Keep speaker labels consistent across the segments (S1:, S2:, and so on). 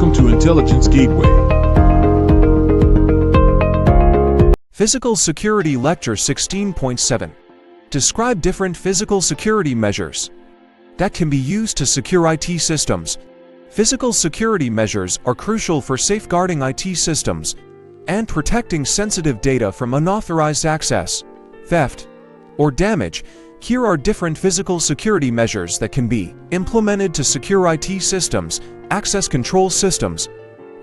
S1: Welcome to Intelligence Gateway.
S2: Physical Security Lecture 16.7. Describe different physical security measures that can be used to secure IT systems. Physical security measures are crucial for safeguarding IT systems and protecting sensitive data from unauthorized access, theft, or damage. Here are different physical security measures that can be implemented to secure IT systems. Access control systems.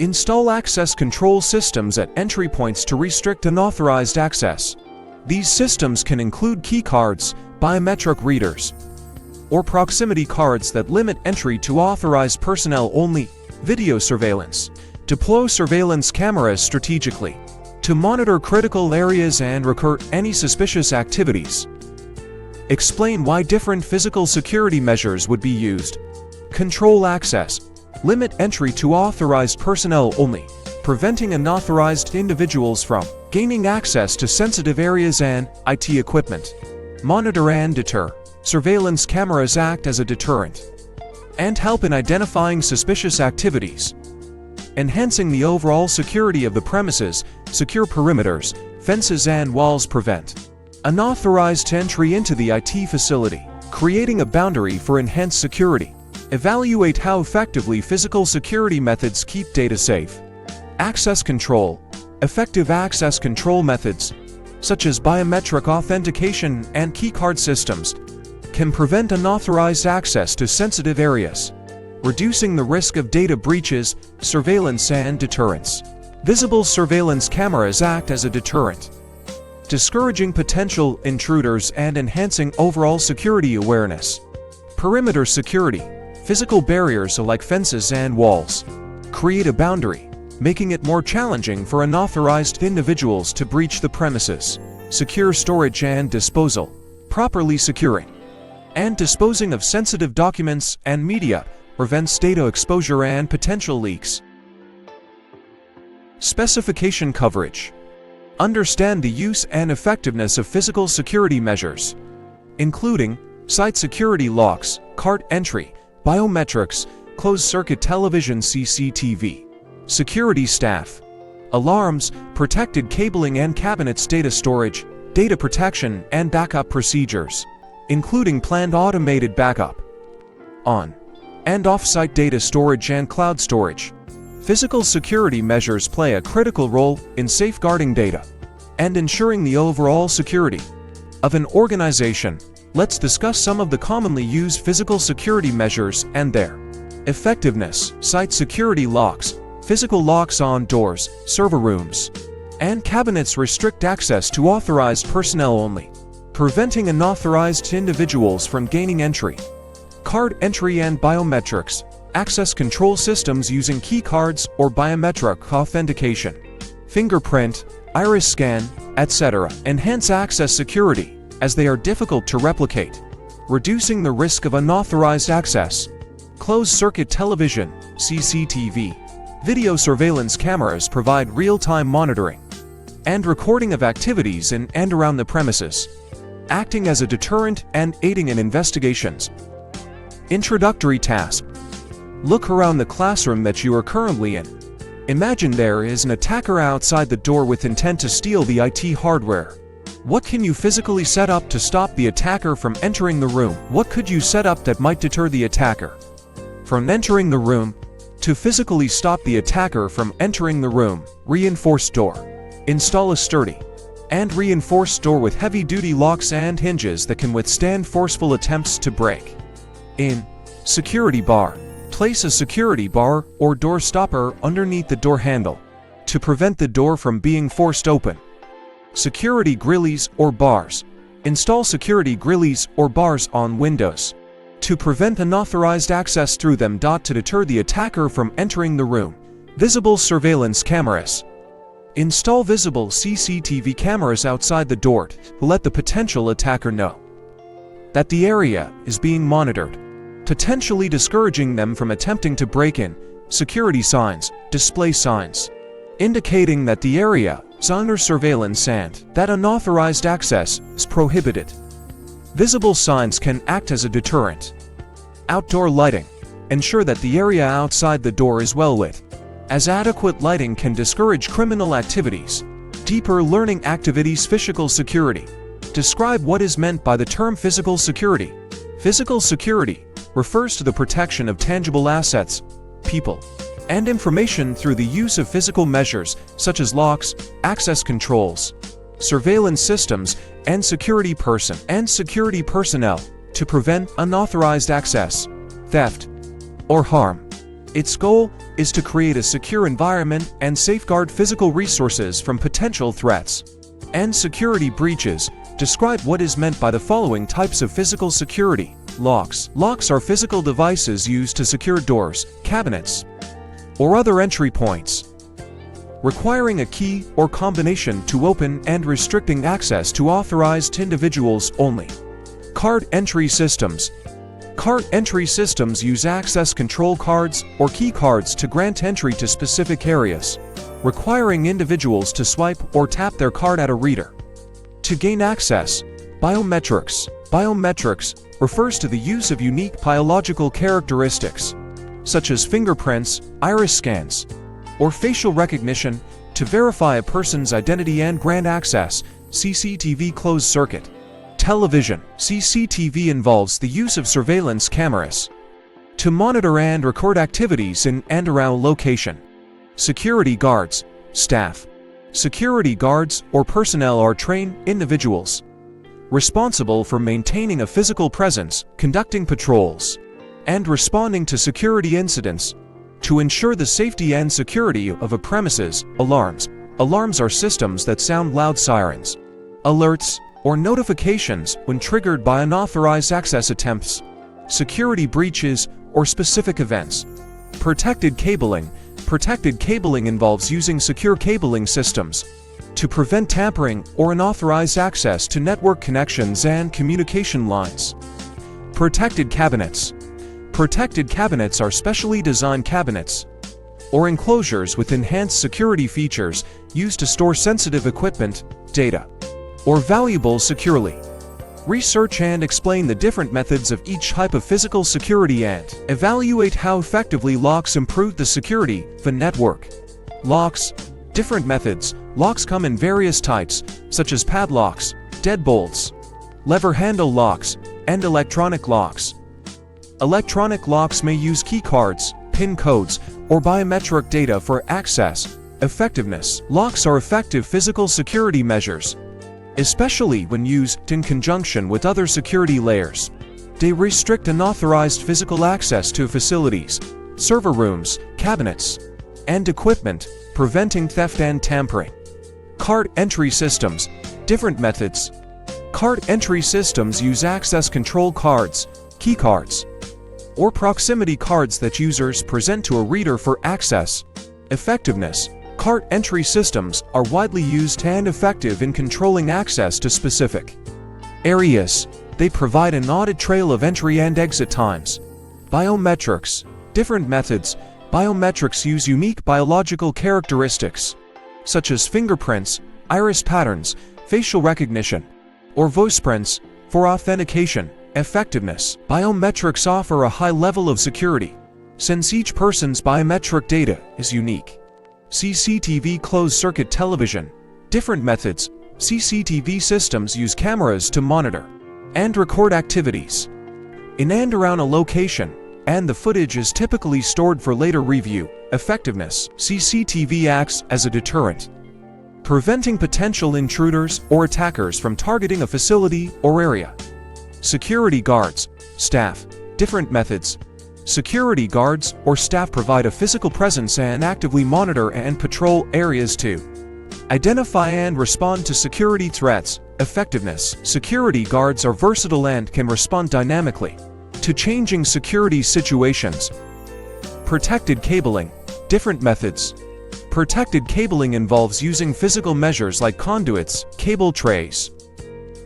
S2: Install access control systems at entry points to restrict unauthorized access. These systems can include key cards, biometric readers, or proximity cards that limit entry to authorized personnel only. Video surveillance. Deploy surveillance cameras strategically to monitor critical areas and record any suspicious activities. Explain why different physical security measures would be used. Control access. Limit entry to authorized personnel only, preventing unauthorized individuals from gaining access to sensitive areas and IT equipment. Monitor and deter. Surveillance cameras act as a deterrent and help in identifying suspicious activities. Enhancing the overall security of the premises. Secure perimeters, fences and walls prevent unauthorized entry into the IT facility, creating a boundary for enhanced security. Evaluate how effectively physical security methods keep data safe. Access control. Effective access control methods, such as biometric authentication and keycard systems, can prevent unauthorized access to sensitive areas, reducing the risk of data breaches. Surveillance and deterrence. Visible surveillance cameras act as a deterrent, discouraging potential intruders and enhancing overall security awareness. Perimeter security. Physical barriers like fences and walls create a boundary, making it more challenging for unauthorized individuals to breach the premises. Secure storage and disposal. Properly securing and disposing of sensitive documents and media prevents data exposure and potential leaks. Specification coverage. Understand the use and effectiveness of physical security measures, including site security locks, cart entry, biometrics, closed-circuit television CCTV, security staff, alarms, protected cabling and cabinets, data storage, data protection and backup procedures, including planned automated backup, on- and off-site data storage and cloud storage. Physical security measures play a critical role in safeguarding data and ensuring the overall security of an organization. Let's discuss some of the commonly used physical security measures and their effectiveness. Site security locks. Physical locks on doors, server rooms, and cabinets restrict access to authorized personnel only, preventing unauthorized individuals from gaining entry. Card entry and biometrics. Access control systems using key cards or biometric authentication, fingerprint, iris scan, etc. enhance access security, as they are difficult to replicate, reducing the risk of unauthorized access. Closed-circuit television, CCTV. Video surveillance cameras provide real-time monitoring and recording of activities in and around the premises, acting as a deterrent and aiding in investigations. Introductory task. Look around the classroom that you are currently in. Imagine there is an attacker outside the door with intent to steal the IT hardware. What can you physically set up to stop the attacker from entering the room? What could you set up that might deter the attacker from entering the room? To physically stop the attacker from entering the room, reinforced door. Install a sturdy and reinforced door with heavy-duty locks and hinges that can withstand forceful attempts to break in. Security bar. Place a security bar or door stopper underneath the door handle to prevent the door from being forced open. Security grilles or bars. Install security grilles or bars on windows to prevent unauthorized access through them. To deter the attacker from entering the room. Visible surveillance cameras. Install visible CCTV cameras outside the door to let the potential attacker know that the area is being monitored, potentially discouraging them from attempting to break in. Security signs. Display signs indicating that the area is under surveillance and that unauthorized access is prohibited. Visible signs can act as a deterrent. Outdoor lighting. Ensure that the area outside the door is well lit as adequate lighting can discourage criminal activities. Deeper learning activities. Physical security. Describe what is meant by the term physical security. Physical security refers to the protection of tangible assets, people, and information through the use of physical measures such as locks, access controls, surveillance systems, and security personnel to prevent unauthorized access, theft, or harm. Its goal is to create a secure environment and safeguard physical resources from potential threats and security breaches. Describe what is meant by the following types of physical security. Locks. Locks are physical devices used to secure doors, cabinets, or other entry points, requiring a key or combination to open and restricting access to authorized individuals only. Card entry systems. Card entry systems use access control cards or key cards to grant entry to specific areas, requiring individuals to swipe or tap their card at a reader to gain access. Biometrics. Biometrics refers to the use of unique biological characteristics, such as fingerprints, iris scans, or facial recognition, to verify a person's identity and grant access. CCTV. Closed circuit television. CCTV involves the use of surveillance cameras to monitor and record activities in and around a location. Security guards. Staff. Security guards or personnel are trained individuals responsible for maintaining a physical presence, conducting patrols, and responding to security incidents to ensure the safety and security of a premises. Alarms. Alarms are systems that sound loud sirens, alerts, or notifications when triggered by unauthorized access attempts, security breaches, or specific events. Protected cabling. Protected cabling involves using secure cabling systems to prevent tampering or unauthorized access to network connections and communication lines. Protected cabinets. Protected cabinets are specially designed cabinets or enclosures with enhanced security features used to store sensitive equipment, data, or valuables securely. Research and explain the different methods of each type of physical security and evaluate how effectively locks improve the security of a network. Locks. Different methods. Locks come in various types, such as padlocks, deadbolts, lever handle locks, and electronic locks. Electronic locks may use key cards, PIN codes, or biometric data for access. Effectiveness. Locks are effective physical security measures, especially when used in conjunction with other security layers. They restrict unauthorized physical access to facilities, server rooms, cabinets, and equipment, preventing theft and tampering. Card entry systems. Different methods. Card entry systems use access control cards, key cards, or proximity cards that users present to a reader for access. Effectiveness. Card entry systems are widely used and effective in controlling access to specific areas. They provide an audit trail of entry and exit times. Biometrics. Different methods. Biometrics use unique biological characteristics, such as fingerprints, iris patterns, facial recognition, or voice prints, for authentication. Effectiveness. Biometrics offer a high level of security, since each person's biometric data is unique. CCTV. Closed circuit television. Different methods. CCTV systems use cameras to monitor and record activities in and around a location, and the footage is typically stored for later review. Effectiveness. CCTV acts as a deterrent, preventing potential intruders or attackers from targeting a facility or area. Security guards. Staff. Different methods. Security guards or staff provide a physical presence and actively monitor and patrol areas to identify and respond to security threats. Effectiveness. Security guards are versatile and can respond dynamically to changing security situations. Protected cabling. Different methods. Protected cabling involves using physical measures like conduits, cable trays,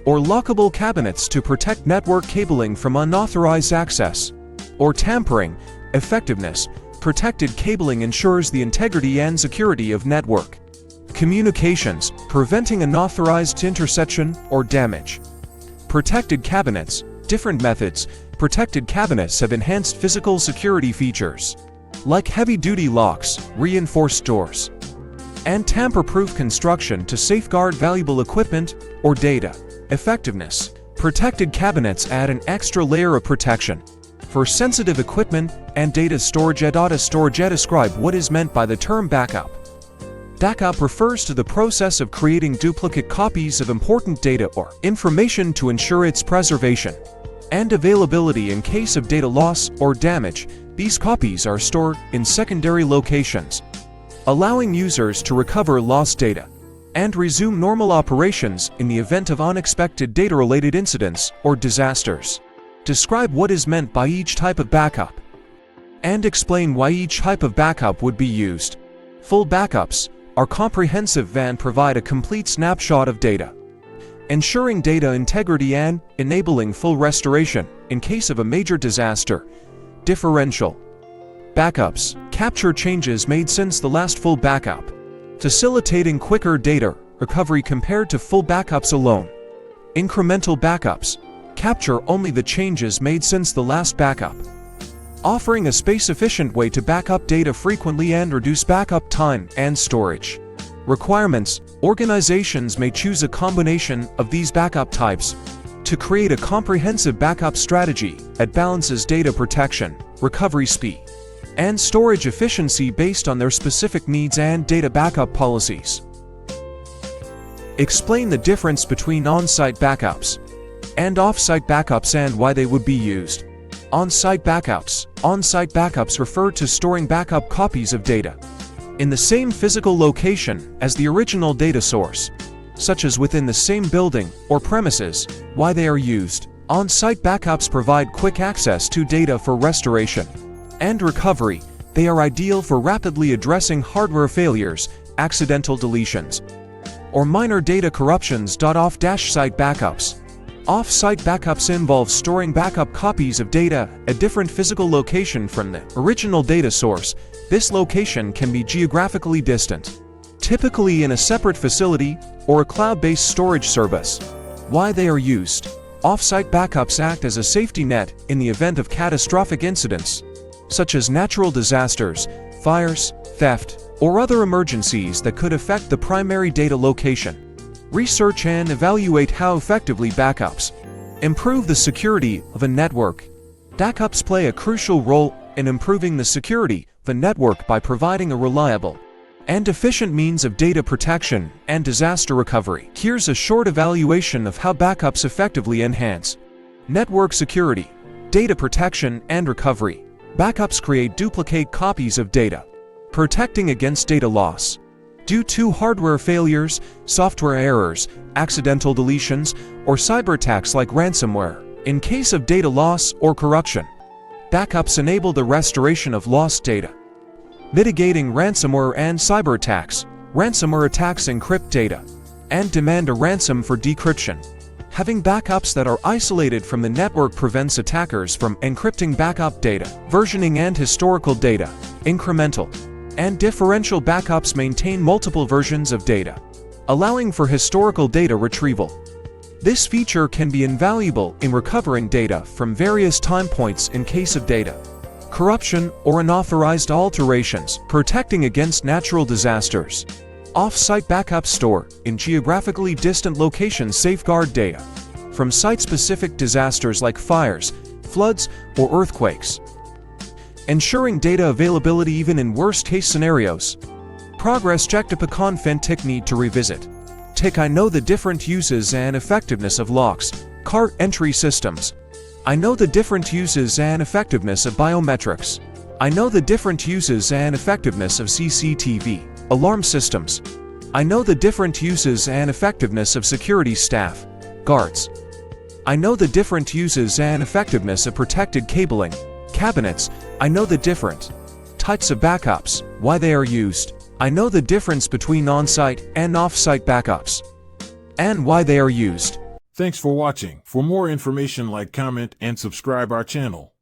S2: or lockable cabinets to protect network cabling from unauthorized access or tampering. Effectiveness. Protected cabling ensures the integrity and security of network communications, preventing unauthorized interception or damage. Protected cabinets. Different methods. Protected cabinets have enhanced physical security features, like heavy-duty locks, reinforced doors, and tamper-proof construction to safeguard valuable equipment or data. Effectiveness. Protected cabinets add an extra layer of protection for sensitive equipment and data storage. Data storage. Describe what is meant by the term backup. Backup refers to the process of creating duplicate copies of important data or information to ensure its preservation and availability in case of data loss or damage. These copies are stored in secondary locations, allowing users to recover lost data and resume normal operations in the event of unexpected data-related incidents or disasters. Describe what is meant by each type of backup and explain why each type of backup would be used. Full backups are comprehensive and provide a complete snapshot of data, ensuring data integrity and enabling full restoration in case of a major disaster. Differential backups capture changes made since the last full backup, facilitating quicker data recovery compared to full backups alone. Incremental backups capture only the changes made since the last backup, offering a space-efficient way to back up data frequently and reduce backup time and storage requirements. Organizations may choose a combination of these backup types to create a comprehensive backup strategy that balances data protection, recovery speed, and storage efficiency based on their specific needs and data backup policies. Explain the difference between on-site backups and off-site backups and why they would be used. On-site backups. On-site backups refer to storing backup copies of data in the same physical location as the original data source, such as within the same building or premises. Why they are used. On-site backups provide quick access to data for restoration and recovery. They are ideal for rapidly addressing hardware failures, accidental deletions, or minor data corruptions. Off-site backups. Off-site backups involve storing backup copies of data at a different physical location from the original data source. This location can be geographically distant, typically in a separate facility or a cloud-based storage service. Why they are used. Off-site backups act as a safety net in the event of catastrophic incidents, such as natural disasters, fires, theft, or other emergencies that could affect the primary data location. Research and evaluate how effectively backups improve the security of a network. Backups play a crucial role in improving the security of a network by providing a reliable and efficient means of data protection and disaster recovery. Here's a short evaluation of how backups effectively enhance network security, data protection, and recovery. Backups create duplicate copies of data, protecting against data loss due to hardware failures, software errors, accidental deletions, or cyber attacks like ransomware. In case of data loss or corruption, backups enable the restoration of lost data, mitigating ransomware and cyber attacks. Ransomware attacks encrypt data and demand a ransom for decryption. Having backups that are isolated from the network prevents attackers from encrypting backup data. Versioning and historical data. Incremental and differential backups maintain multiple versions of data, allowing for historical data retrieval. This feature can be invaluable in recovering data from various time points in case of data corruption or unauthorized alterations. Protecting against natural disasters. Off-site backups store in geographically distant locations safeguard data from site-specific disasters like fires, floods, or earthquakes, ensuring data availability even in worst-case scenarios. Progress check. Technique need to revisit. I know the different uses and effectiveness of locks, cart entry systems. I know the different uses and effectiveness of biometrics. I know the different uses and effectiveness of CCTV, alarm systems. I know the different uses and effectiveness of security staff, guards. I know the different uses and effectiveness of protected cabling, cabinets. I know the different types of backups, why they are used. I know the difference between on-site and off-site backups, and why they are used.
S1: Thanks for watching. For more information, like, comment, and subscribe our channel.